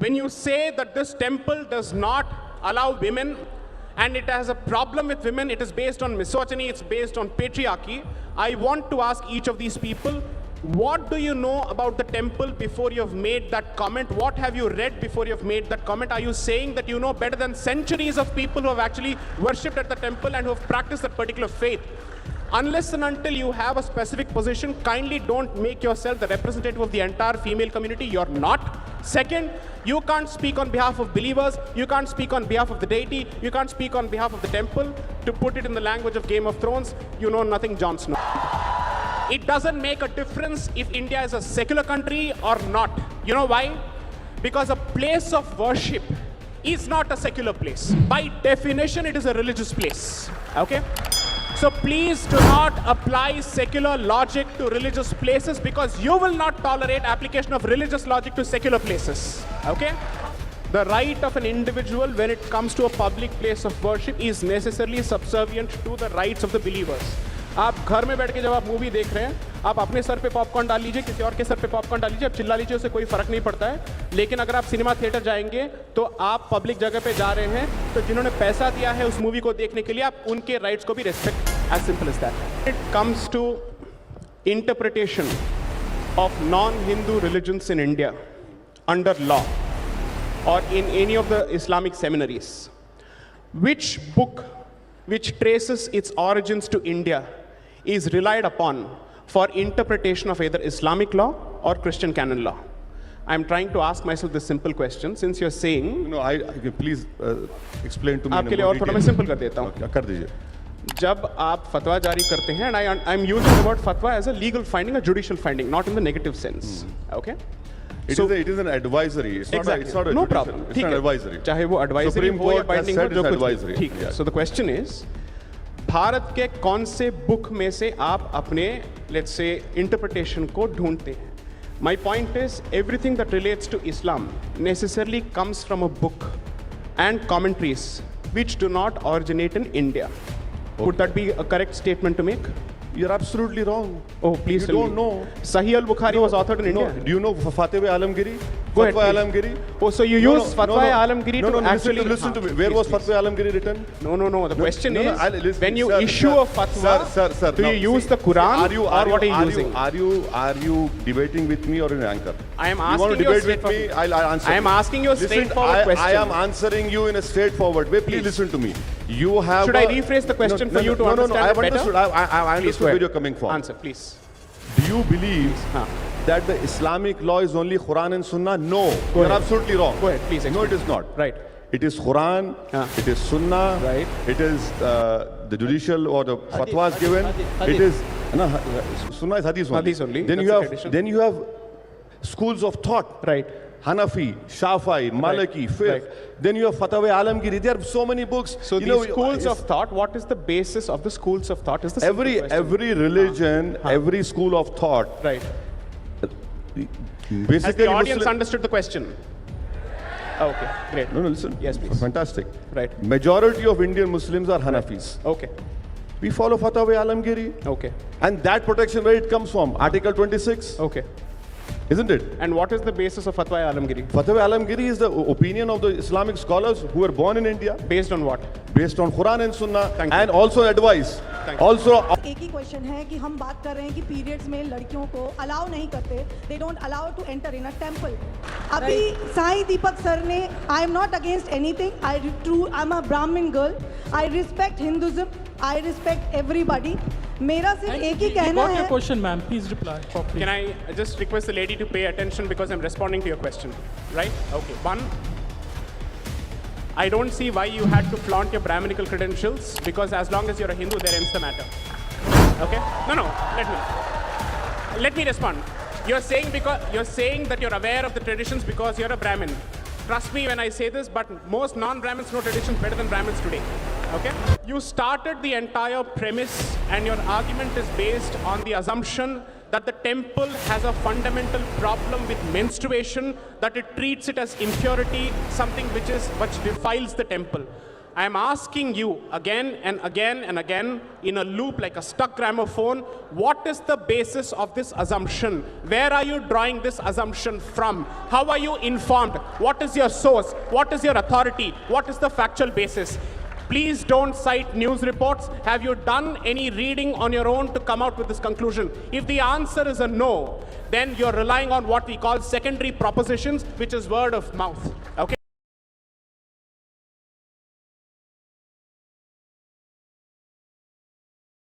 when you say that this temple does not allow women and it has a problem with women, it is based on misogyny, it's based on patriarchy, I want to ask each of these people, what do you know about the temple before you have made that comment? What have you read before you have made that comment? Are you saying that you know better than centuries of people who have actually worshipped at the temple and who have practiced that particular faith? Unless and until you have a specific position, kindly don't make yourself the representative of the entire female community. You're not. Second, you can't speak on behalf of believers, you can't speak on behalf of the deity, you can't speak on behalf of the temple. To put it in the language of Game of Thrones, you know nothing, Jon Snow. It doesn't make a difference if India is a secular country or not. You know why? Because a place of worship is not a secular place. By definition, it is a religious place. Okay? So please do not apply secular logic to religious places, because you will not tolerate application of religious logic to secular places. Okay? The right of an individual when it comes to a public place of worship is necessarily subservient to the rights of the believers. आप घर में बैठ के जब आप movie देख रहे हैं, आप अपने सर पे पॉपकॉर्न डाल लीजिए, किसी और के सर पे पॉपकॉर्न डाल लीजिए, आप चिल्ला लीजिए, उससे कोई फर्क नहीं पड़ता है। लेकिन अगर आप सिनेमा थिएटर जाएंगे तो आप पब्लिक जगह पे जा रहे हैं, तो जिन्होंने पैसा दिया है उस मूवी को देखने के लिए, आप उनके राइट्स को भी respect, as simple as that. It comes to interpretation of non-Hindu religions in India under law or in any of the Islamic seminaries, which book which traces its origins to India is relied upon for interpretation of either Islamic law or Christian canon law? I'm trying to ask myself this simple question, since you're saying... No, please explain to me. आपके लिए और थोड़ा मैं simple कर देता हूँ. कर दीजिए. जब आप फतवा जारी करते हैं, and I'm using the word fatwa as a legal finding, a judicial finding, not in the negative sense. Okay? It is an advisory. It's exactly. Not a no judicial. problem. It's an advisory. चाहे वो advisory Supreme हो या Court has binding said हो, जो it's कुछ advisory. ठीक है. Yeah. So the question is, Bharat के कौन से बुक में से आप अपने let's say interpretation को ढूंढते हैं? My point is, everything that relates to Islam necessarily comes from a book and commentaries which do not originate in India. Okay. Would that be a correct statement to make? You're absolutely wrong. Oh, please tell me. You don't know. Sahih al-Bukhari was authored in India. Do you know Fatwa Alamgiri? Go ahead, Fatwa Alamgiri? Oh, so you use Fatwa Alamgiri to actually... Listen to me. Where was Fatwa Alamgiri written? No. The question is, when you issue a fatwa, do you use the Quran or what are you using? Are you debating with me or an anchor? I am asking you. Want to debate with me? I'll answer. I am asking you a straightforward question. I am answering you in a straightforward way. Please listen to me. You have... Should I rephrase the question for you to understand better? I understood where you're coming from. Answer, please. Do you believe that the Islamic law is only Quran and Sunnah? No. You're absolutely wrong. Go ahead, please explain. No, it is not. Right. It is Quran, it is Sunnah, right. It is the judicial or the fatwas given. It is Sunnah is Hadith only. Hadith only. Then you have schools of thought. Right. Hanafi, Shafi'i, Maliki, Fiqh. Right. Then you have Fatwa Alamgiri. There are so many books. So these schools of thought, what is the basis of the schools of thought? Is the every religion, every school of thought. Right. Basically, has the audience understood the question? Okay, great. No, listen. Yes, please. Fantastic. Right. Majority of Indian Muslims are Hanafis. Okay. We follow Fatwa Alamgiri. Okay. And that protection, where it comes from? Article 26. Okay. Isn't it? And what is the basis of Fatwa Alamgiri? Fatwa Alamgiri is the opinion of the Islamic scholars who were born in India. Based on what? Based on Quran and Sunnah. And also advice. Also, एक ही question है कि हम बात कर रहे हैं कि periods में लड़कियों को अलाउ नहीं करते, they don't allow to enter in a temple. अभी साईं दीपक सर ने, I am not against anything, I am a Brahmin girl, I respect Hinduism, I respect everybody. मेरा सिर्फ एक ही कहना है। Question, ma'am. Please reply. Can I just request the lady to pay attention because I'm responding to your question, right? Okay. One, I don't see why you had to flaunt your Brahminical credentials, because as long as you're a Hindu, there ends the matter. Okay? No. Let me respond. You're saying that you're aware of the traditions because you're a Brahmin. Trust me when I say this, but most non-Brahmins know traditions better than Brahmins today. Okay? You started the entire premise and your argument is based on the assumption that the temple has a fundamental problem with menstruation, that it treats it as impurity, something which defiles the temple. I am asking you again and again and again in a loop like a stuck gramophone, what is the basis of this assumption? Where are you drawing this assumption from? How are you informed? What is your source? What is your authority? What is the factual basis? Please don't cite news reports. Have you done any reading on your own to come out with this conclusion? If the answer is a no, then you're relying on what we call secondary propositions, which is word of mouth. Okay?